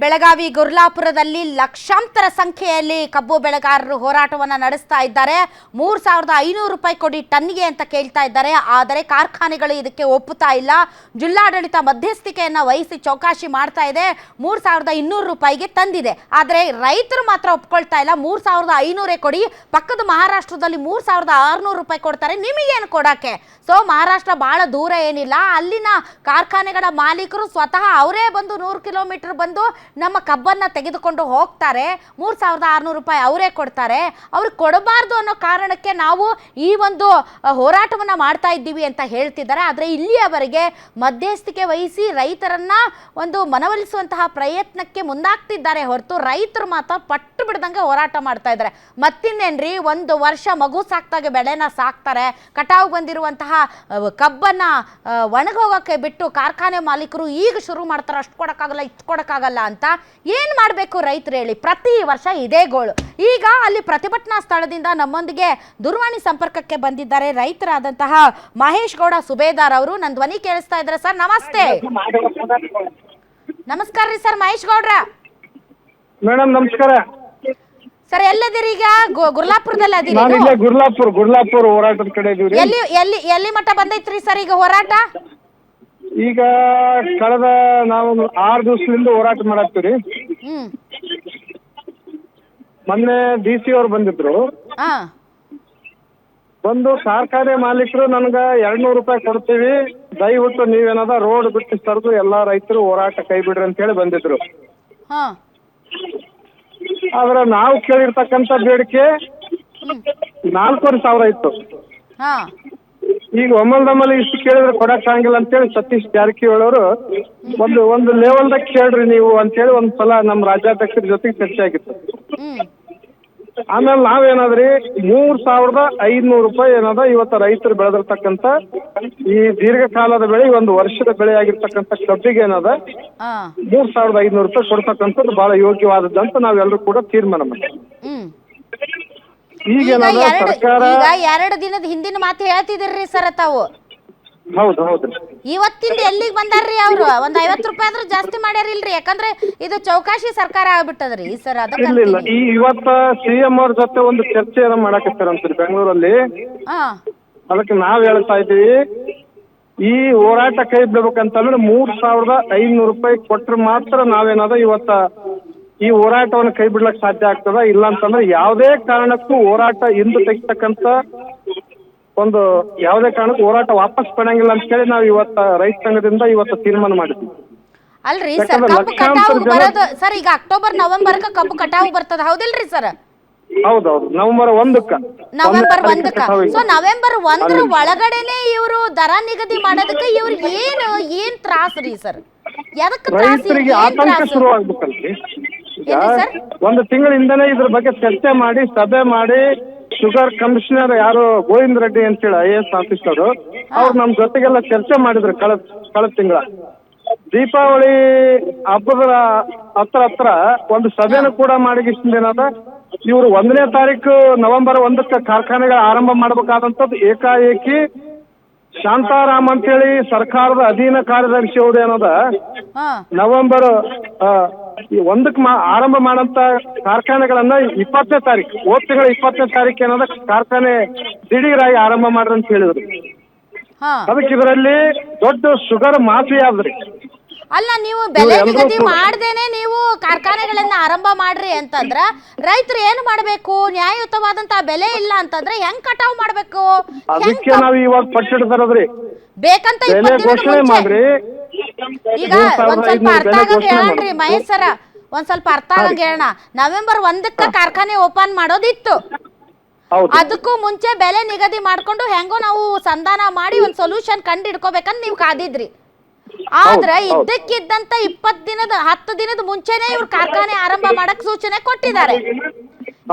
ಬೆಳಗಾವಿ ಗುರ್ಲಾಪುರದಲ್ಲಿ ಲಕ್ಷಾಂತರ ಸಂಖ್ಯೆಯಲ್ಲಿ ಕಬ್ಬು ಬೆಳೆಗಾರರು ಹೋರಾಟವನ್ನು ನಡೆಸ್ತಾ ಇದ್ದಾರೆ. 3500 ರೂಪಾಯಿ ಕೊಡಿ ಟನ್ನಿಗೆ ಅಂತ ಕೇಳ್ತಾ ಇದ್ದಾರೆ. ಆದರೆ ಕಾರ್ಖಾನೆಗಳು ಇದಕ್ಕೆ ಒಪ್ಪುತ್ತಾ ಇಲ್ಲ. ಜಿಲ್ಲಾಡಳಿತ ಮಧ್ಯಸ್ಥಿಕೆಯನ್ನು ವಹಿಸಿ ಚೌಕಾಶಿ ಮಾಡ್ತಾ ಇದೆ. 3200 ರೂಪಾಯಿಗೆ ತಂದಿದೆ. ಆದರೆ ರೈತರು ಮಾತ್ರ ಒಪ್ಕೊಳ್ತಾ ಇಲ್ಲ. 3500 ಕೊಡಿ, ಪಕ್ಕದ ಮಹಾರಾಷ್ಟ್ರದಲ್ಲಿ 3600 ರೂಪಾಯಿ ಕೊಡ್ತಾರೆ, ನಿಮಗೇನು ಕೊಡಕ್ಕೆ? ಸೊ ಮಹಾರಾಷ್ಟ್ರ ಬಹಳ ದೂರ ಏನಿಲ್ಲ. ಅಲ್ಲಿನ ಕಾರ್ಖಾನೆಗಳ ಮಾಲೀಕರು ಸ್ವತಃ ಅವರೇ ಬಂದು 100 ಕಿಲೋಮೀಟರ್ ಬಂದು ನಮ್ಮ ಕಬ್ಬನ್ನ ತೆಗೆದುಕೊಂಡು ಹೋಗ್ತಾರೆ. 3600 ರೂಪಾಯಿ ಅವರೇ ಕೊಡ್ತಾರೆ. ಅವ್ರಿಗೆ ಕೊಡಬಾರ್ದು ಅನ್ನೋ ಕಾರಣಕ್ಕೆ ನಾವು ಈ ಒಂದು ಹೋರಾಟವನ್ನು ಮಾಡ್ತಾ ಇದ್ದೀವಿ ಅಂತ ಹೇಳ್ತಿದ್ದಾರೆ. ಆದರೆ ಇಲ್ಲಿಯವರೆಗೆ ಮಧ್ಯಸ್ಥಿಕೆ ವಹಿಸಿ ರೈತರನ್ನ ಒಂದು ಮನವೊಲಿಸುವಂತಹ ಪ್ರಯತ್ನಕ್ಕೆ ಮುಂದಾಗ್ತಿದ್ದಾರೆ ಹೊರತು ರೈತರು ಮಾತ್ರ ಪಟ್ಟು ಬಿಡದಂಗೆ ಹೋರಾಟ ಮಾಡ್ತಾ ಇದ್ದಾರೆ. ಮತ್ತಿನ್ನೇನ್ರಿ, 1 ವರ್ಷ ಮಗು ಸಾಕ್ತಾಗೆ ಬೆಳೆನ ಸಾಕ್ತಾರೆ. ಕಟಾವು ಬಂದಿರುವಂತಹ ಕಬ್ಬನ್ನ ಒಣಗೋಗಕ್ಕೆ ಬಿಟ್ಟು ಕಾರ್ಖಾನೆ ಮಾಲೀಕರು ಈಗ ಶುರು ಮಾಡ್ತಾರೆ, ಅಷ್ಟು ಕೊಡಕ್ಕಾಗಲ್ಲ ಇಷ್ಟು ಕೊಡಕ್ಕಾಗಲ್ಲ ಅಂತ. ಏನ್ ಮಾಡಬೇಕು ರೈತರು ಹೇಳಿ? ಪ್ರತಿ ವರ್ಷ ಇದೇ ಗೋಳು. ಈಗ ಅಲ್ಲಿ ಪ್ರತಿಭಟನಾ ಸ್ಥಳದಿಂದ ನಮ್ಮೊಂದಿಗೆ ದೂರವಾಣಿ ಸಂಪರ್ಕಕ್ಕೆ ಬಂದಿದ್ದಾರೆ ರೈತರಾದಂತಹ ಮಹೇಶ್ ಗೌಡ ಸುಬೇದಾರ್ ಅವರು. ನನ್ನ ಧ್ವನಿ ಕೇಳಿಸ್ತಾ ಇದ್ದಾರೆ ಸರ್? ನಮಸ್ತೆ. ನಮಸ್ಕಾರ ರೀ ಸರ್ ಮಹೇಶ್ ಗೌಡ್ರ. ಮೇಡಮ್ ನಮಸ್ಕಾರ ಸರ್. ಎಲ್ಲದಿರಿ ಈಗ? ಗುರ್ಲಾಪುರದಲ್ಲಿ ಅದಿರಿ? ಗುರ್ಲಾಪುರ ಹೋರಾಟದ ಕಡೆ ಇದೀವಿ. ಎಲ್ಲಿ ಮಟ್ಟ ಬಂದೈತ್ರಿ ಸರ್ ಈಗ ಹೋರಾಟ? ಈಗ ಕಳೆದ ನಾವು 6 ದಿವಸದಿಂದ ಹೋರಾಟ ಮಾಡತ್ತೀವಿ. ಮೊನ್ನೆ DC ಅವ್ರು ಬಂದಿದ್ರು. ಬಂದು ಕಾರ್ಖಾನೆ ಮಾಲೀಕರು ನನ್ಗ 200 ರೂಪಾಯಿ ಕೊಡ್ತೀವಿ, ದಯವಿಟ್ಟು ನೀವೇನದ ರೋಡ್ ಬಿಟ್ಟು ಸರಿದು ಎಲ್ಲಾ ರೈತರು ಹೋರಾಟ ಕೈ ಬಿಡ್ರಿ ಅಂತ ಹೇಳಿ ಬಂದಿದ್ರು. ಆದ್ರೆ ನಾವು ಕೇಳಿರ್ತಕ್ಕಂಥ ಬೇಡಿಕೆ 4500 ಇತ್ತು. ಈಗ ಒಮ್ಮಲ್ದಮ್ಮಲ್ಲಿ ಇಷ್ಟು ಕೇಳಿದ್ರೆ ಕೊಡಕ್ ಆಗಂಗಿಲ್ಲ ಅಂತೇಳಿ ಸತೀಶ್ ಜಾರಕಿಹೊಳಿ ಅವರು ಒಂದು ಲೆವೆಲ್ದಾಗ ಕೇಳ್ರಿ ನೀವು ಅಂತೇಳಿ ಒಂದ್ಸಲ ನಮ್ಮ ರಾಜ್ಯಾಧ್ಯಕ್ಷರ ಜೊತೆಗೆ ಚರ್ಚೆ ಆಗಿತ್ತು. ಆಮೇಲೆ ನಾವೇನಾದ್ರಿ 3500 ರೂಪಾಯಿ ಏನದ ಇವತ್ತು ರೈತರು ಬೆಳೆದಿರ್ತಕ್ಕಂಥ ಈ ದೀರ್ಘಕಾಲದ ಬೆಳೆ, 1 ವರ್ಷದ ಬೆಳೆ ಆಗಿರ್ತಕ್ಕಂಥ ಕಬ್ಬಿಗೆ ಏನದ 3500 ರೂಪಾಯಿ ಕೊಡ್ತಕ್ಕಂಥದ್ದು ಬಹಳ ಯೋಗ್ಯವಾದದ್ದಂತ ನಾವೆಲ್ಲರೂ ಕೂಡ ತೀರ್ಮಾನ ಮಾಡಿದ್ವಿ. ಈಗ 2 ದಿನದ ಹಿಂದಿನ ಮಾತು ಹೇಳ್ತಿದ್ರಿ ಸರ್ ತಾವು? ಹೌದು ಹೌದು. ಇವತ್ತಿಂದ ಎಲ್ಲಿಗೆ ಬಂದಾರ್ರಿ ಅವ್ರು? 50 ರೂಪಾಯಿ ಆದ್ರೂ ಜಾಸ್ತಿ ಮಾಡ್ಯಾರಿಲ್ರಿ? ಯಾಕಂದ್ರೆ ಇದು ಚೌಕಾಶಿ ಸರ್ಕಾರ ಆಗ್ಬಿಟ್ಟದ್ರಿ ಸರ್. ಇಲ್ಲ, ಇವತ್ತ CM ಅವ್ರ ಜೊತೆ ಒಂದು ಚರ್ಚೆಯನ್ನ ಮಾಡಕತ್ತಾರಂತ್ರಿ ಬೆಂಗಳೂರಲ್ಲಿ. ಅದಕ್ಕೆ ನಾವ್ ಹೇಳ್ತಾ ಇದೀವಿ, ಈ ಹೋರಾಟ ಕೈ ಬಿಡ್ಬೇಕಂತಂದ್ರೆ 3500 ರೂಪಾಯಿ ಕೊಟ್ರೆ ಮಾತ್ರ ನಾವೇನದ ಇವತ್ತ ಈ ಹೋರಾಟವನ್ನು ಕೈ ಬಿಡ್ಲಕ್ ಸಾಧ್ಯ ಆಗ್ತದ. ಇಲ್ಲ ಅಂತಂದ್ರೆ ಯಾವುದೇ ಕಾರಣಕ್ಕೂ ಹೋರಾಟ ಹಿಂದೆ ತೆಗಿತಕ್ಕಂತ ಒಂದು ಯಾವುದೇ ಕಾರಣಕ್ಕೂ ಹೋರಾಟ ವಾಪಸ್ ಪಡಂಗಿಲ್ಲ ಅಂತ ಹೇಳಿ ನಾವು ಇವತ್ತ ರೈತ ಸಂಘದಿಂದ ಇವತ್ತು ತೀರ್ಮಾನ ಮಾಡಿದ್ವಿ. ಅಲ್ರಿ ಸರ್, ಕಬ್ಬು ಕಟಾವು ಬರೋದು ಸರ್ ಈಗ ಅಕ್ಟೋಬರ್ ನವೆಂಬರ್ ಕಬ್ಬು ಕಟಾವು ಬರ್ತದ, ಹೌದಿಲ್ರಿ ಸರ್? ಹೌದೌದು, ನವೆಂಬರ್ 1ಕ್ಕೆ. ಸೊ ನವೆಂಬರ್ 1 ಒಳಗಡೆನೆ ಇವರು ದರ ನಿಗದಿ ಮಾಡೋದಕ್ಕೆ ಇವ್ರಿಗೆ ಏನ್ ತ್ರಾಸ ರೀ ಸರ್? ರೈತರಿಗೆ ಆತಂಕ ಶುರು ಆಗ್ಬೇಕಲ್ರಿ. ಈಗ 1 ತಿಂಗಳಿಂದನೇ ಇದ್ರ ಬಗ್ಗೆ ಚರ್ಚೆ ಮಾಡಿ ಸಭೆ ಮಾಡಿ ಶುಗರ್ ಕಮಿಷನರ್ ಯಾರು ಗೋವಿಂದ ರೆಡ್ಡಿ ಅಂತೇಳಿ IAS ಆಫೀಸರು ಅವ್ರು ನಮ್ ಜೊತೆಗೆಲ್ಲ ಚರ್ಚೆ ಮಾಡಿದ್ರು ಕಳೆದ ತಿಂಗಳ. ದೀಪಾವಳಿ ಹಬ್ಬದ ಹತ್ರ ಒಂದು ಸಭೆನೂ ಕೂಡ ಮಾಡಿಗಿಸಿದ ಇವ್ರು 1ನೇ ತಾರೀಕು ನವೆಂಬರ್ 1ಕ್ಕೆ ಕಾರ್ಖಾನೆಗಳ ಆರಂಭ ಮಾಡ್ಬೇಕಾದಂಥದ್ದು ಏಕಾಏಕಿ ಶಾಂತಾರಾಮ್ ಅಂತೇಳಿ ಸರ್ಕಾರದ ಅಧೀನ ಕಾರ್ಯದರ್ಶಿ ಅವ್ರು ಏನದ ನವೆಂಬರ್ 1ಕ್ಕೆ ಆರಂಭ ಮಾಡಂತ ಕಾರ್ಖಾನೆಗಳನ್ನ 20ನೇ ತಾರೀಕು, ಹೋದ ತಿಂಗಳ 20ನೇ ತಾರೀಕು ಏನದ ಕಾರ್ಖಾನೆ ದಿಢೀರಾಗಿ ಆರಂಭ ಮಾಡ್ರಿ ಅಂತ ಹೇಳಿದ್ರು. ಅದಕ್ಕೆ ಇದರಲ್ಲಿ ದೊಡ್ಡ ಶುಗರ್ ಮಾಫಿ ಆದ್ರಿ. ಅಲ್ಲ, ನೀವು ಬೆಲೆ ನಿಗದಿ ಮಾಡ್ದೇನೆ ನೀವು ಕಾರ್ಖಾನೆಗಳನ್ನ ಆರಂಭ ಮಾಡ್ರಿ ಅಂತಂದ್ರ ರೈತರು ಏನು ಮಾಡ್ಬೇಕು? ನ್ಯಾಯಯುತವಾದಂತಹ ಬೆಲೆ ಇಲ್ಲ ಅಂತಂದ್ರೆ ಹೆಂಗ್ ಕಟಾವ್ ಮಾಡ್ಬೇಕು? ಅದಕ್ಕೆ ನಾವು ಇವಾಗ ಪಟ್ಟಿಡ್ತಾರದ್ರಿ ಬೇಕಂತ ಘೋಷಣೆ ಮಾಡ್ರಿ. ಈಗ ಒಂದ್ ಸ್ವಲ್ಪ ಅರ್ಥ ಆಗಂಗ ಹೇಳ್ರಿ ಮಹೇಶ್ ಸರ, ಒಂದ್ ಸ್ವಲ್ಪ ಅರ್ಥ ಆಗಂಗ ಹೇಳೋಣ. ನವೆಂಬರ್ 1ಕ್ಕೆ ಕಾರ್ಖಾನೆ ಓಪನ್ ಮಾಡೋದಿತ್ತು, ಅದಕ್ಕೂ ಮುಂಚೆ ಬೆಲೆ ನಿಗದಿ ಮಾಡ್ಕೊಂಡು ಹೆಂಗೋ ನಾವು ಸಂಧಾನ ಮಾಡಿ ಒಂದ್ ಸೊಲ್ಯೂಷನ್ ಕಂಡು ಹಿಡ್ಕೋಬೇಕಂತ ನೀವು ಕಾದಿದ್ರಿ. ಆದ್ರೆ ಇದ್ದಕ್ಕಿದ್ದಂತ 10 ದಿನದ ಮುಂಚೆನೆ ಇವ್ರು ಕಾರ್ಖಾನೆ ಆರಂಭ ಮಾಡಕ್ ಸೂಚನೆ ಕೊಟ್ಟಿದ್ದಾರೆ.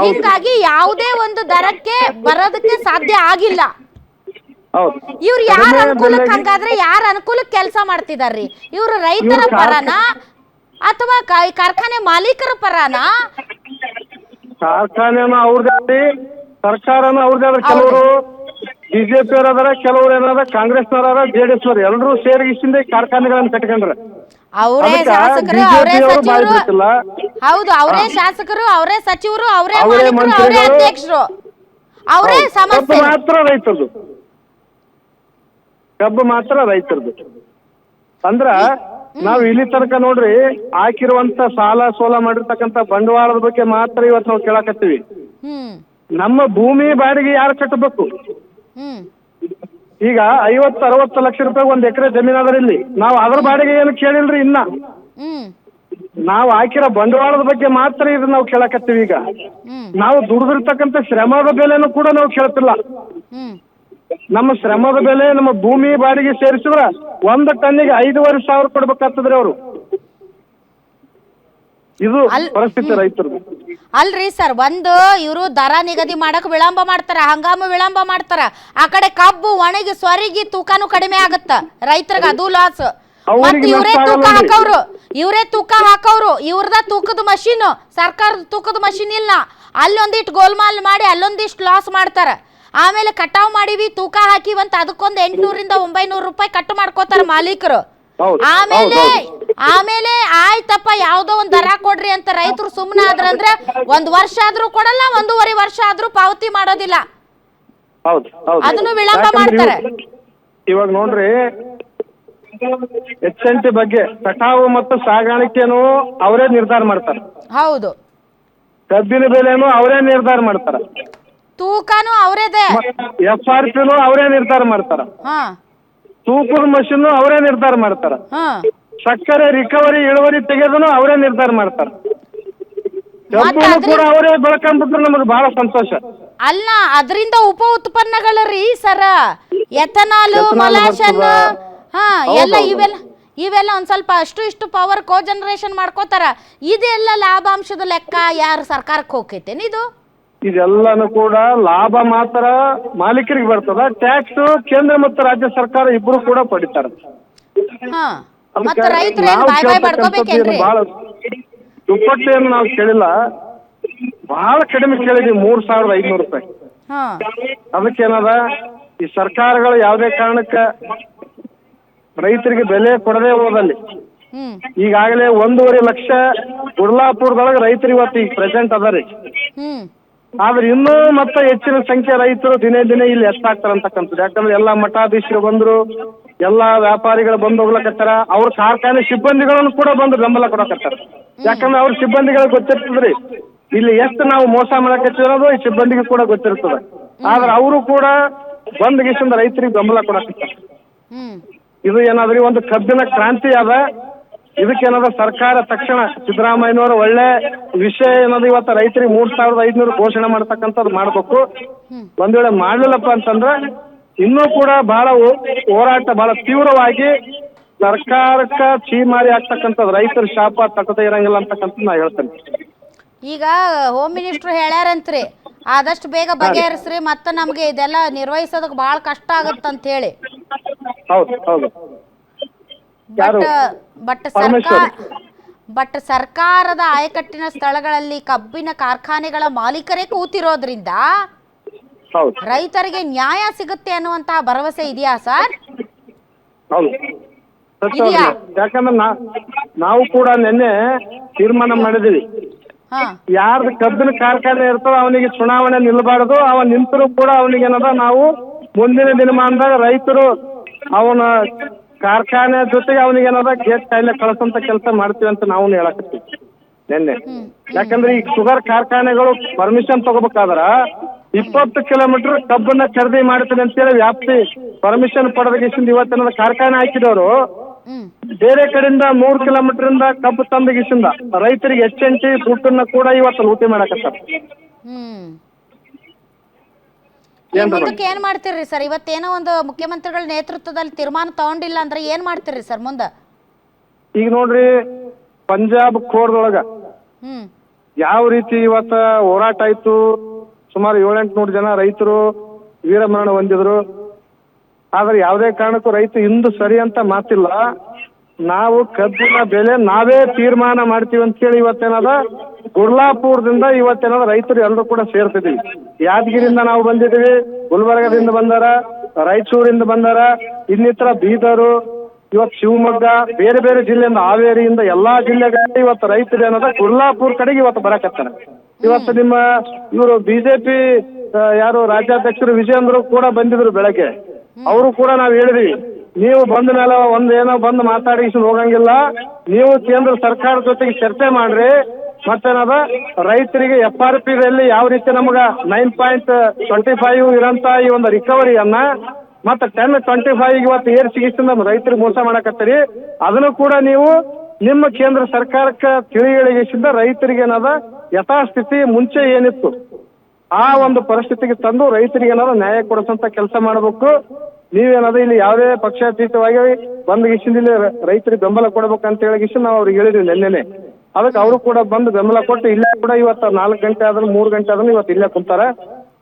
ಹಿಂಗಾಗಿ ಯಾವುದೇ ಒಂದು ದರಕ್ಕೆ ಬರೋದಕ್ಕೆ ಸಾಧ್ಯ ಆಗಿಲ್ಲ. ಇವ್ರು ಯಾರ ಅನುಕೂಲಕ್ಕೆ, ಹಂಗಾದ್ರೆ ಯಾರ ಅನುಕೂಲಕ್ಕೆ ಕೆಲಸ ಮಾಡ್ತಿದಾರ್ರಿ? ಇವ್ರು ರೈತರ ಪರನ ಅಥವಾ ಕಾರ್ಖಾನೆ ಮಾಲೀಕರ ಪರನ? ಕಾರ್ಖಾನೆನ ಅವ್ರದ್ದೇ, ಸರ್ಕಾರನ ಅವ್ರದ್ದೇ. ಕೆಲವರು BJP ಅವರ ಅದಾರ, ಕೆಲವ್ರು ಏನಾರ ಕಾಂಗ್ರೆಸ್ನವರ JDS ಎಲ್ಲರೂ ಸೇರಿಸಿಂದ ಕಾರ್ಖಾನೆಗಳನ್ನ ಕಟ್ಕೊಂಡ್ರ. ಅವರೇ ಅದಕ್ಕ ಶಾಸಕರು ಅವರೇ BJP ಅವರು ಬಾಯಿ ಸಚಿವರು ಬಿಡ್ತಿಲ್ಲ. ಹೌದು ಅವರೇ ಶಾಸಕರು ಅವರೇ ಸಚಿವರು ಅವರೇ ಅವರೇ ಮಾಲೀಕರು ಅವರೇ ಮಂತ್ರಿಗಳು. ಅಧ್ಯಕ್ಷರು ಅವರೇ ಕಬ್ಬು ಸಮಸ್ಯೆ ಮಾತ್ರ ರೈತರದು, ಕಬ್ಬು ಮಾತ್ರ ರೈತರದು. ಅಂದ್ರ ನಾವ್ ಇಲ್ಲಿ ತನಕ ನೋಡ್ರಿ ಹಾಕಿರುವಂತ ಸಾಲ ಸೋಲ ಮಾಡಿರ್ತಕ್ಕಂತ ಬಂಡವಾಳದ ಬಗ್ಗೆ ಮಾತ್ರ ಇವತ್ತು ನಾವು ಕೇಳಾಕತ್ತೀವಿ. ಹ್ಮ್ ನಮ್ಮ ಭೂಮಿ ಬಾಡಿಗೆ ಯಾರು ಕಟ್ಟಬೇಕು? ಹ್ಮ್ ಈಗ 50-60 ಲಕ್ಷ ರೂಪಾಯಿ ಒಂದ್ ಎಕರೆ ಜಮೀನಾದ್ರೆ ಇಲ್ಲಿ ನಾವು ಅದ್ರ ಬಾಡಿಗೆ ಏನು ಕೇಳಿಲ್ರಿ. ಇನ್ನ ಹ್ಮ್ ನಾವು ಹಾಕಿರೋ ಬಂಡವಾಳದ ಬಗ್ಗೆ ಮಾತ್ರ ಇದನ್ನ ನಾವು ಕೇಳಾಕತ್ತೀವಿ. ಈಗ ಹ್ಮ್ ನಾವು ದುಡಿದಿರ್ತಕ್ಕಂಥ ಶ್ರಮದ ಬೆಲೆನೂ ಕೂಡ ನಾವು ಕೇಳ್ತಿಲ್ಲ. ಹ್ಮ್ ನಮ್ಮ ಶ್ರಮದ ಬೆಲೆ ನಮ್ಮ ಭೂಮಿ ಬಾಡಿಗೆ ಸೇರಿಸಿದ್ರ 1 ಟನ್ನಿಗೆ 5,500 ಕೊಡ್ಬೇಕಾಗ್ತದ್ರಿ ಅವರು. ಇದು ಪರಿಸ್ಥಿತಿ ರೈತರದು. ಅಲ್ರಿ ಸರ್, ಒಂದು ಇವರು ದರ ನಿಗದಿ ಮಾಡಕ್ ವಿಳಂಬ ಮಾಡ್ತಾರ, ಹಂಗಾಮು ವಿಳಂಬ ಮಾಡ್ತಾರ, ಆ ಕಡೆ ಕಬ್ಬು ಒಣಗಿ ಸೊರಗಿ ತೂಕನೂ ಕಡಿಮೆ ಆಗತ್ತ, ರೈತರಿಗೆ ಅದು ಲಾಸ್. ಮತ್ತೆ ಇವರೇ ತೂಕ ಹಾಕೋರು, ಇವ್ರದ ತೂಕದ ಮಷೀನ್, ಸರ್ಕಾರದ ತೂಕದ ಮಷೀನ್ ಇಲ್ಲ, ಅಲ್ಲೊಂದಿಷ್ಟು ಗೋಲ್ಮಾಲ್ ಮಾಡಿ ಅಲ್ಲೊಂದಿಷ್ಟು ಲಾಸ್ ಮಾಡ್ತಾರ. ಆಮೇಲೆ ಕಟಾವ್ ಮಾಡಿವಿ ತೂಕ ಹಾಕಿವಂತ ಅದಕ್ಕೊಂದು 800-900 ರೂಪಾಯಿ ಕಟ್ಟು ಮಾಡ್ಕೋತಾರ ಮಾಲೀಕರು. ಆಮೇಲೆ ಆಯ್ತಪ್ಪ ಯಾವ್ದೋ ಒಂದ್ ದರ ಕೊಡ್ರಿ ಅಂತ ರೈತರು ಸುಮ್ಮನೆ ಆದ್ರಂದ್ರೆ 1 ವರ್ಷ ಆದ್ರೂ ಕೊಡಲ್ಲ, 1.5 ವರ್ಷ ಆದ್ರೂ ಪಾವತಿ ಮಾಡೋದಿಲ್ಲ, ಅದನ್ನು ವಿಳಂಬ ಮಾಡ್ತಾರೆ. ಇವಾಗ ನೋಡ್ರಿ HNT ಬಗ್ಗೆ ಕಟಾವು ಮತ್ತು ಸಾಗಾಣಿಕೆನು ಅವರೇ ನಿರ್ಧಾರ ಮಾಡ್ತಾರೆ. ಹೌದು, ಕಬ್ಬಿನ ಬೆಲೆನು ಅವರೇ ನಿರ್ಧಾರ ಮಾಡ್ತಾರ, ತೂಕನು ಅವರೇದೆ, FRPನು ಅವರೇ ನಿರ್ಧಾರ ಮಾಡ್ತಾರ, ತೂಕದ ಮಷೀನ್ ಅವರೇ ನಿರ್ಧಾರ ಮಾಡ್ತಾರ, ಸಕ್ಕರೆ ರಿಕವರಿ ಇಳುವರಿ ತೆಗೆದನು ಅವರೇ ನಿರ್ಧಾರ ಮಾಡ್ತಾರ. ಕಬ್ಬನ್ನು ಕೂಡ ಅವರೇ ಬೆಳ್ಕೊಂಡ್ಬಿಟ್ರೆ ನಮಗೆ ಬಹಳ ಸಂತೋಷ. ಅಲ್ಲ, ಅದರಿಂದ ಉಪ ಉತ್ಪನ್ನಗಳರಿ ಸರ, ಎಥನಾಲ್, ಮೊಲಾಶನ್, ಎಲ್ಲ ಇವೆಲ್ಲ ಒಂದ್ ಸ್ವಲ್ಪ ಅಷ್ಟು ಇಷ್ಟು ಪವರ್ ಕೋ ಜನರೇಷನ್ ಮಾಡ್ಕೋತಾರ. ಇದೆಲ್ಲ ಲಾಭಾಂಶದ ಲೆಕ್ಕ ಯಾರು ಸರ್ಕಾರಕ್ಕೆ ಹೋಗ್ತೇನೆ? ಇದೆಲ್ಲಾನು ಕೂಡ ಲಾಭ ಮಾತ್ರ ಮಾಲೀಕರಿಗೆ ಬರ್ತದ. ಟ್ಯಾಕ್ಸ್ ಕೇಂದ್ರ ಮತ್ತು ರಾಜ್ಯ ಸರ್ಕಾರ ಇಬ್ರು ಕೂಡ ಪಡಿತಾರ. ಬಹಳ ದುಪ್ಪಟ್ಟೇನು ನಾವು ಕೇಳಿಲ್ಲ, ಬಹಳ ಕಡಿಮೆ ಕೇಳಿದ್ವಿ, 3,500 ರೂಪಾಯಿ. ಅದಕ್ಕೇನದ, ಈ ಸರ್ಕಾರಗಳು ಯಾವುದೇ ಕಾರಣಕ್ಕ ರೈತರಿಗೆ ಬೆಲೆ ಕೊಡದೆ ಹೋದಲ್ಲಿ ಈಗಾಗಲೇ 1.5 ಲಕ್ಷ ಗುಡ್ಲಾಪುರದೊಳಗೆ ರೈತರು ಇವತ್ತು ಈಗ ಪ್ರೆಸೆಂಟ್ ಅದಾರಿ. ಆದ್ರೆ ಇನ್ನೂ ಮತ್ತೆ ಹೆಚ್ಚಿನ ಸಂಖ್ಯೆ ರೈತರು ದಿನೇ ದಿನೇ ಇಲ್ಲಿ ಹೆಚ್ಚಾಗ್ತಾರಂತಕ್ಕಂಥದ್ದು. ಯಾಕಂದ್ರೆ ಎಲ್ಲಾ ಮಠಾಧೀಶರು ಬಂದ್ರು, ಎಲ್ಲಾ ವ್ಯಾಪಾರಿಗಳು ಬಂದು ಹೋಗ್ಲಕತ್ತಾರ, ಅವ್ರ ಕಾರ್ಖಾನೆ ಸಿಬ್ಬಂದಿಗಳನ್ನು ಕೂಡ ಬಂದು ಬೆಂಬಲ ಕೊಡಕತ್ತಾರ. ಯಾಕಂದ್ರೆ ಅವ್ರ ಸಿಬ್ಬಂದಿಗಳಿಗೆ ಗೊತ್ತಿರ್ತದ್ರಿ ಇಲ್ಲಿ ಎಷ್ಟು ನಾವು ಮೋಸ ಮಾಡಕತ್ತಿರೋದು, ಈ ಸಿಬ್ಬಂದಿಗೆ ಕೂಡ ಗೊತ್ತಿರ್ತದ. ಆದ್ರೆ ಅವರು ಕೂಡ ಬಂದ್ ಗಿಸಿಂದ ರೈತರಿಗೆ ಬೆಂಬಲ ಕೊಡಕತ್ತಾರ. ಇದು ಏನಾದ್ರಿ ಒಂದು ಕಬ್ಬಿನ ಕ್ರಾಂತಿ ಅದ. ಇದಕ್ಕೇನಾದ ಸರ್ಕಾರ ತಕ್ಷಣ ಸಿದ್ದರಾಮಯ್ಯನವರು ಒಳ್ಳೆ ವಿಷಯ ಏನದು, ಇವತ್ತು ರೈತರಿಗೆ 3,500 ಘೋಷಣೆ ಮಾಡ್ತಕ್ಕಂಥದ್ದು ಮಾಡ್ಬೇಕು. ಒಂದ್ ವೇಳೆ ಮಾಡ್ಲಿಲ್ಲಪ್ಪ ಅಂತಂದ್ರೆ ಇನ್ನೂ ಕೂಡ ಬಹಳ ಹೋರಾಟ ಬಹಳ ತೀವ್ರವಾಗಿ ಸರ್ಕಾರಕ್ಕ ಚೀಮಾರಿ ಆಗ್ತಕ್ಕಂಥದ್ದು, ರೈತರ ಶಾಪ ತಟ್ಟದೇ ಇರಂಗಿಲ್ಲ ಅಂತಕ್ಕಂಥದ್ದು ನಾ ಹೇಳ್ತೇನೆ. ಈಗ ಹೋಮ್ ಮಿನಿಸ್ಟರ್ ಹೇಳ್ಯಾರಂತ್ರಿ, ಆದಷ್ಟು ಬೇಗ ಬಗೆಹರಿಸ್ರಿ, ಮತ್ತೆ ನಮ್ಗೆ ಇದೆಲ್ಲ ನಿರ್ವಹಿಸೋದಕ್ಕೆ ಬಹಳ ಕಷ್ಟ ಆಗತ್ತಂತ ಹೇಳಿ. ಹೌದು. ಬಟ್ ಸರ್ಕಾರದ ಆಯಕಟ್ಟಿನ ಸ್ಥಳಗಳಲ್ಲಿ ಕಬ್ಬಿನ ಕಾರ್ಖಾನೆಗಳ ಮಾಲೀಕರೇ ಕೂತಿರೋದ್ರಿಂದ ರೈತರಿಗೆ ನ್ಯಾಯ ಸಿಗುತ್ತೆ ಅನ್ನುವಂತಹ ಭರವಸೆ ಇದೆಯಾ ಸರ್? ಯಾಕಂದ್ರೆ ನಾವು ಕೂಡ ನಿನ್ನೆ ತೀರ್ಮಾನ ಮಾಡಿದೀವಿ, ಯಾರ್ದು ಕಬ್ಬಿನ ಕಾರ್ಖಾನೆ ಇರ್ತದೋ ಅವನಿಗೆ ಚುನಾವಣೆ ನಿಲ್ಬಾರ್ದು, ಅವ ನಿಂತರೂ ಕೂಡ ಅವನಿಗೆ ಏನದ ನಾವು ಮುಂದಿನ ದಿನಮಾನದಾಗ ರೈತರು ಅವನ ಕಾರ್ಖಾನೆ ಜೊತೆಗೆ ಅವನಿಗೆ ಏನದ ಗೇಟ್ ಕಾಯಿಲೆ ಕಳಿಸಂತ ಕೆಲಸ ಮಾಡ್ತೀವಿ ಅಂತ ನಾವು ಹೇಳಕತ್ತೀವಿ ನಿನ್ನೆ. ಯಾಕಂದ್ರೆ ಈ ಶುಗರ್ ಕಾರ್ಖಾನೆಗಳು ಪರ್ಮಿಷನ್ ತಗೋಬೇಕಾದ್ರ 20 ಕಿಲೋಮೀಟರ್ ಕಬ್ಬನ್ನ ಖರೀದಿ ಮಾಡ್ತೀನಿ ಅಂತೇಳಿ ವ್ಯಾಪ್ತಿ ಪರ್ಮಿಷನ್ ಪಡೆದಗಿಸಿಂದ ಇವತ್ತಿನ ಕಾರ್ಖಾನೆ ಹಾಕಿದವರು ಬೇರೆ ಕಡೆಯಿಂದ 3 ಕಿಲೋಮೀಟರ್ ಇಂದ ಕಬ್ಬು ತಂದಗಿಸಿಂದ ರೈತರಿಗೆ HNT ದುಡ್ಡನ್ನ ಕೂಡ ಇವತ್ತು ಲೂಟಿ ಮಾಡಕತ್ತಾರ. ಮುಂದಕ್ಕೆ ಏನ್ ಮಾಡ್ತೀರಿ ಸರ್? ಇವತ್ತೇನೋ ಒಂದು ಮುಖ್ಯಮಂತ್ರಿಗಳ ನೇತೃತ್ವದಲ್ಲಿ ತೀರ್ಮಾನ ತಗೊಂಡಿಲ್ಲ ಅಂದ್ರೆ ಏನ್ ಮಾಡ್ತೀರಿ ಸರ್ ಮುಂದೆ? ಈಗ ನೋಡ್ರಿ, ಪಂಜಾಬ್ ಖೋರ್ದೊಳಗ ಯಾವ ರೀತಿ ಇವತ್ತ ಹೋರಾಟ ಆಯ್ತು, ಸುಮಾರು 700-800 ಜನ ರೈತರು ವೀರಮರಣ ಹೊಂದಿದ್ರು. ಆದ್ರೆ ಯಾವುದೇ ಕಾರಣಕ್ಕೂ ರೈತ ಇಂದು ಸರಿ ಅಂತ ಮಾತಿಲ್ಲ. ನಾವು ಕಬ್ಬಿನ ಬೆಲೆ ನಾವೇ ತೀರ್ಮಾನ ಮಾಡ್ತೀವಿ ಅಂತ ಹೇಳಿ ಇವತ್ತೇನದ ಗುಡ್ಲಾಪುರದಿಂದ ಇವತ್ತೇನದ ರೈತರು ಎಲ್ಲರೂ ಕೂಡ ಸೇರ್ತಿದೀವಿ. ಯಾದಗಿರಿಯಿಂದ ನಾವು ಬಂದಿದ್ದೀವಿ, ಗುಲ್ಬರ್ಗದಿಂದ ಬಂದಾರ, ರಾಯಚೂರಿಂದ ಬಂದಾರ, ಇನ್ನಿತರ ಬೀದರು, ಇವತ್ತು ಶಿವಮೊಗ್ಗ ಬೇರೆ ಬೇರೆ ಜಿಲ್ಲೆಯಿಂದ ಹಾವೇರಿಯಿಂದ ಎಲ್ಲಾ ಜಿಲ್ಲೆಗಳಲ್ಲಿ ಇವತ್ತು ರೈತರು ಏನದ ಗುರ್ಲಾಪುರ್ ಕಡೆಗೆ ಇವತ್ತು ಬರಕತ್ತಾರ. ಇವತ್ತು ನಿಮ್ಮ ಇವರು ಬಿಜೆಪಿ ಯಾರು ರಾಜ್ಯಾಧ್ಯಕ್ಷರು ವಿಜಯೇಂದ್ರ ಕೂಡ ಬಂದಿದ್ರು ಬೆಳಗ್ಗೆ. ಅವರು ಕೂಡ ನಾವು ಹೇಳಿದ್ವಿ, ನೀವು ಬಂದ ಮೇಲೆ ಒಂದೇನೋ ಬಂದು ಮಾತಾಡಿ ಹೋಗಂಗಿಲ್ಲ, ನೀವು ಕೇಂದ್ರ ಸರ್ಕಾರದ ಜೊತೆಗೆ ಚರ್ಚೆ ಮಾಡ್ರಿ. ಮತ್ತೇನದ ರೈತರಿಗೆ FRP ದಲ್ಲಿ ಯಾವ ರೀತಿ ನಮಗ 9.25 ಇರೋಂತ ಈ ಒಂದು ರಿಕವರಿಯನ್ನ ಮತ್ತೆ 10.25 ಇವತ್ತು ಏರ್ಸಿಗಿಷ್ಟು ನಮ್ಮ ರೈತರಿಗೆ ಮೋಸ ಮಾಡಕತ್ತೀರಿ. ಅದನ್ನು ಕೂಡ ನೀವು ನಿಮ್ಮ ಕೇಂದ್ರ ಸರ್ಕಾರಕ್ಕೆ ತಿಳಿಗಳಿಸಿದ ರೈತರಿಗೆ ಏನದ ಯಥಾಸ್ಥಿತಿ ಮುಂಚೆ ಏನಿತ್ತು ಆ ಒಂದು ಪರಿಸ್ಥಿತಿಗೆ ತಂದು ರೈತರಿಗೆ ಏನಾದ್ರು ನ್ಯಾಯ ಕೊಡಿಸಂತ ಕೆಲಸ ಮಾಡಬೇಕು. ನೀವೇನದ ಇಲ್ಲಿ ಯಾವುದೇ ಪಕ್ಷಾತೀತವಾಗಿ ಬಂದ್ಗಿಸಿಂದ ಇಲ್ಲಿ ರೈತರಿಗೆ ಬೆಂಬಲ ಕೊಡ್ಬೇಕಂತ ಹೇಳಿಗಿಸಿ ನಾವು ಅವ್ರಿಗೆ ಹೇಳಿದ್ವಿ ನಿನ್ನೆನೆ. ಅದಕ್ಕೆ ಅವರು ಕೂಡ ಬಂದು ಬೆಂಬಲ ಕೊಟ್ಟು ಇಲ್ಲೇ ಕೂಡ ಇವತ್ತು 4 ಗಂಟೆ ಆದ್ರೂ 3 ಗಂಟೆ ಆದ್ರೂ ಇವತ್ತು ಇಲ್ಲೇ ಕುಂತಾರ.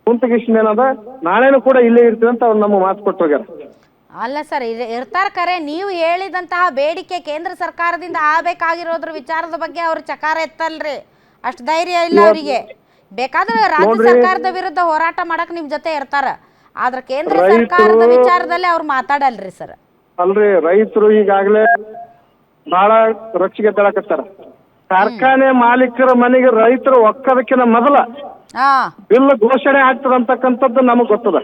ಕುಂತಗಿಸಿಂದ ಏನದ ನಾಳೆನೂ ಕೂಡ ಇಲ್ಲೇ ಇರ್ತೀವಿ ಅಂತ ಅವ್ರು ನಮ್ಮ ಮಾತು ಕೊಟ್ಟು ಹೋಗ್ಯಾರ. ಅಲ್ಲ ಸರ್, ಇರ್ತಾರ ಕರೆ. ನೀವು ಹೇಳಿದಂತಹ ಬೇಡಿಕೆ ಕೇಂದ್ರ ಸರ್ಕಾರದಿಂದ ಆಗಬೇಕಾಗಿರೋದ್ರ ವಿಚಾರದ ಬಗ್ಗೆ ಅವ್ರು ಚಕಾರ ಎತ್ತಲ್ರಿ, ಅಷ್ಟು ಧೈರ್ಯ ಇಲ್ಲ ಅವರಿಗೆ. ಬೇಕಾದ್ರೆ ರಾಜ್ಯ ಸರ್ಕಾರದ ವಿರುದ್ಧ ಹೋರಾಟ ಮಾಡಕ್ ನಿಮ್ ಜೊತೆ ಇರ್ತಾರ, ಆದ್ರೆ ಕೇಂದ್ರ ಸರ್ಕಾರದ ವಿಚಾರದಲ್ಲಿ ಅವ್ರು ಮಾತಾಡಲ್ರಿ ಸರ್. ಅಲ್ರಿ, ರೈತರು ಈಗಾಗಲೇ ಬಹಳ ರೊಚ್ಚಿಗೆ ತೆಳಕತ್ತಾರ. ಕಾರ್ಖಾನೆ ಮಾಲೀಕರ ಮನೆಗೆ ರೈತರು ಒಕ್ಕದಕ್ಕಿಂತ ಮೊದಲ ಬಿಲ್ ಘೋಷಣೆ ಆಗ್ತದಂತಕ್ಕಂಥದ್ದು ನಮಗ್ ಗೊತ್ತದ.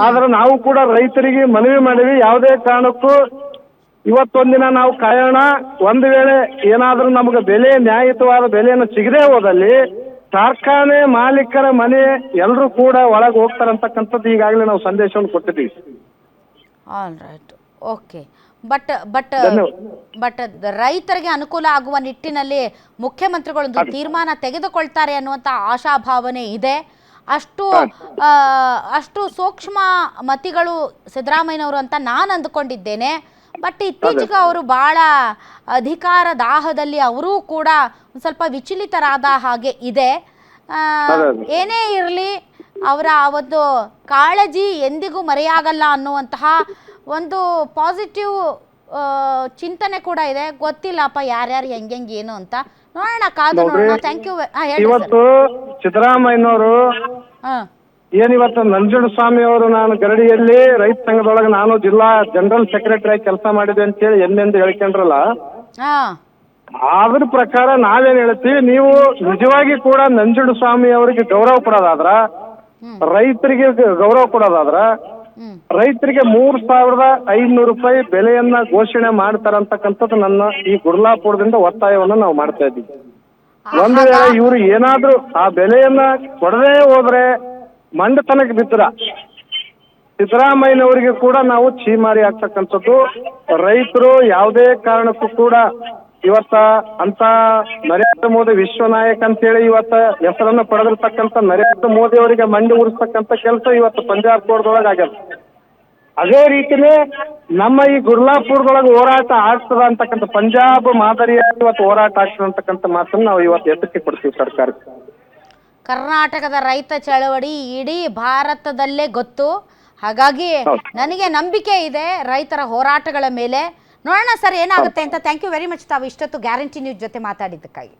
ಆದ್ರೆ ನಾವು ಕೂಡ ರೈತರಿಗೆ ಮನವಿ ಮಾಡಿವಿ, ಯಾವುದೇ ಕಾರಣಕ್ಕೂ ಇವತ್ತೊಂದಿನ ನಾವು ಕಾಯೋಣ. ಒಂದು ವೇಳೆ ಏನಾದ್ರೂ ನಮಗೆ ಬೆಲೆ ನ್ಯಾಯಯುತವಾದ ಬೆಲೆಯನ್ನು ಸಿಗದೆ ಹೋದಲ್ಲಿ ಕಾರ್ಖಾನೆ ಮಾಲೀಕರ ಮನೆ ಎಲ್ಲರೂ ಕೂಡ ಒಳಗೆ ಹೋಗ್ತಾರಂತಕ್ಕಂಥದ್ದು ಈಗಾಗಲೇ ನಾವು ಸಂದೇಶವನ್ನು ಕೊಟ್ಟಿದ್ದೀವಿ. All right, okay. ಬಟ್ ರೈತರಿಗೆ ಅನುಕೂಲ ಆಗುವ ನಿಟ್ಟಿನಲ್ಲಿ ಮುಖ್ಯಮಂತ್ರಿಗಳೊಂದು ತೀರ್ಮಾನ ತೆಗೆದುಕೊಳ್ತಾರೆ ಅನ್ನುವಂಥ ಆಶಾಭಾವನೆ ಇದೆ. ಅಷ್ಟು ಸೂಕ್ಷ್ಮ ಮತಿಗಳು ಸಿದ್ದರಾಮಯ್ಯನವರು ಅಂತ ನಾನು ಅಂದುಕೊಂಡಿದ್ದೇನೆ. ಬಟ್ ಇತ್ತೀಚೆಗೆ ಅವರು ಬಹಳ ಅಧಿಕಾರ ದಾಹದಲ್ಲಿ ಅವರೂ ಕೂಡ ಒಂದು ಸ್ವಲ್ಪ ವಿಚಲಿತರಾದ ಹಾಗೆ ಇದೆ. ಏನೇ ಇರಲಿ, ಅವರ ಒಂದು ಕಾಳಜಿ ಎಂದಿಗೂ ಮರೆಯಾಗಲ್ಲ ಅನ್ನುವಂತಹ ಒಂದು ಪಾಸಿಟಿವ್ ಚಿಂತನೆ ಕೂಡ ಇದೆ. ಗೊತ್ತಿಲ್ಲಪ್ಪ ಯಾರ್ಯಾರು ಹೆಂಗೆ ಏನು ಅಂತ, ನೋಡೋಣ, ಕಾದು ನೋಡೋಣ. Thank you. ಇವತ್ತು ಸಿದ್ದರಾಮಯ್ಯನವರು ಏನಿವತ್ತು ನಂಜುಂಡಸ್ವಾಮಿ ಅವರು, ನಾನು ಗರಡಿಯಲ್ಲಿ ರೈತ ಸಂಘದೊಳಗೆ ನಾನು ಜಿಲ್ಲಾ ಜನರಲ್ ಸೆಕ್ರೆಟರಿ ಆಗಿ ಕೆಲಸ ಮಾಡಿದೆ ಅಂತ ಹೇಳಿ ಎಂದೆಂದು ಹೇಳ್ಕೊಂಡ್ರಲ್ಲ, ಅದ್ರ ಪ್ರಕಾರ ನಾವೇನ್ ಹೇಳ್ತೀವಿ, ನೀವು ನಿಜವಾಗಿ ಕೂಡ ನಂಜುಂಡಸ್ವಾಮಿ ಅವರಿಗೆ ಗೌರವ ಕೊಡೋದಾದ್ರ, ರೈತರಿಗೆ ಗೌರವ ಕೊಡೋದಾದ್ರ ರೈತರಿಗೆ 3,500 ರೂಪಾಯಿ ಬೆಲೆಯನ್ನ ಘೋಷಣೆ ಮಾಡ್ತಾರಂತಕ್ಕಂಥದ್ದು ನನ್ನ ಈ ಗುರ್ಲಾಪುರದಿಂದ ಒತ್ತಾಯವನ್ನ ನಾವು ಮಾಡ್ತಾ ಇದ್ದೀವಿ. ಒಂದು ವೇಳೆ ಇವ್ರು ಏನಾದ್ರೂ ಆ ಬೆಲೆಯನ್ನ ಕೊಡದೇ ಹೋದ್ರೆ ಮಂಡತನಕ್ಕೆ ಬಿದ್ದರ ಸಿದ್ದರಾಮಯ್ಯನವರಿಗೆ ಕೂಡ ನಾವು ಛೀಮಾರಿ ಆಗ್ತಕ್ಕಂಥದ್ದು. ರೈತರು ಯಾವುದೇ ಕಾರಣಕ್ಕೂ ಕೂಡ ಇವತ್ತ ಅಂತ ನರೇಂದ್ರ ಮೋದಿ ವಿಶ್ವ ನಾಯಕ ಅಂತೇಳಿ ಇವತ್ತ ಹೆಸರನ್ನ ಪಡೆದಿರ್ತಕ್ಕಂಥ ನರೇಂದ್ರ ಮೋದಿ ಅವರಿಗೆ ಮಂಡಿ ಉರಿಸ್ತಕ್ಕಂಥ ಕೆಲಸ ಇವತ್ತು ಪಂಜಾಬ್ ಕೋರ್ಟ್ದೊಳಗೆ ಆಗ್ಯದ. ಅದೇ ರೀತಿನೇ ನಮ್ಮ ಈ ಗುರ್ಲಾಪುರದೊಳಗೆ ಹೋರಾಟ ಆಗ್ತದ ಅಂತಕ್ಕಂಥ ಪಂಜಾಬ್ ಮಾದರಿಯಾಗಿ ಇವತ್ತು ಹೋರಾಟ ಆಗ್ತದೆ ಅಂತಕ್ಕಂಥ ಮಾತನ್ನು ನಾವು ಇವತ್ತು ಎಚ್ಚರಿಕೆ ಕೊಡ್ತೀವಿ ಸರ್ಕಾರಕ್ಕೆ. ಕರ್ನಾಟಕದ ರೈತ ಚಳವಳಿ ಇಡೀ ಭಾರತದಲ್ಲೇ ಗೊತ್ತು. ಹಾಗಾಗಿ ನನಗೆ ನಂಬಿಕೆ ಇದೆ ರೈತರ ಹೋರಾಟಗಳ ಮೇಲೆ. ನೋಡೋಣ ಸರ್ ಏನಾಗುತ್ತೆ ಅಂತ. ಥ್ಯಾಂಕ್ ಯು ವೆರಿ ಮಚ್ ತಾವು ಇಷ್ಟೊತ್ತು ಗ್ಯಾರಂಟಿ ನ್ಯೂಸ್ ಜೊತೆ ಮಾತಾಡಿದ್ದಕ್ಕಾಗಿ.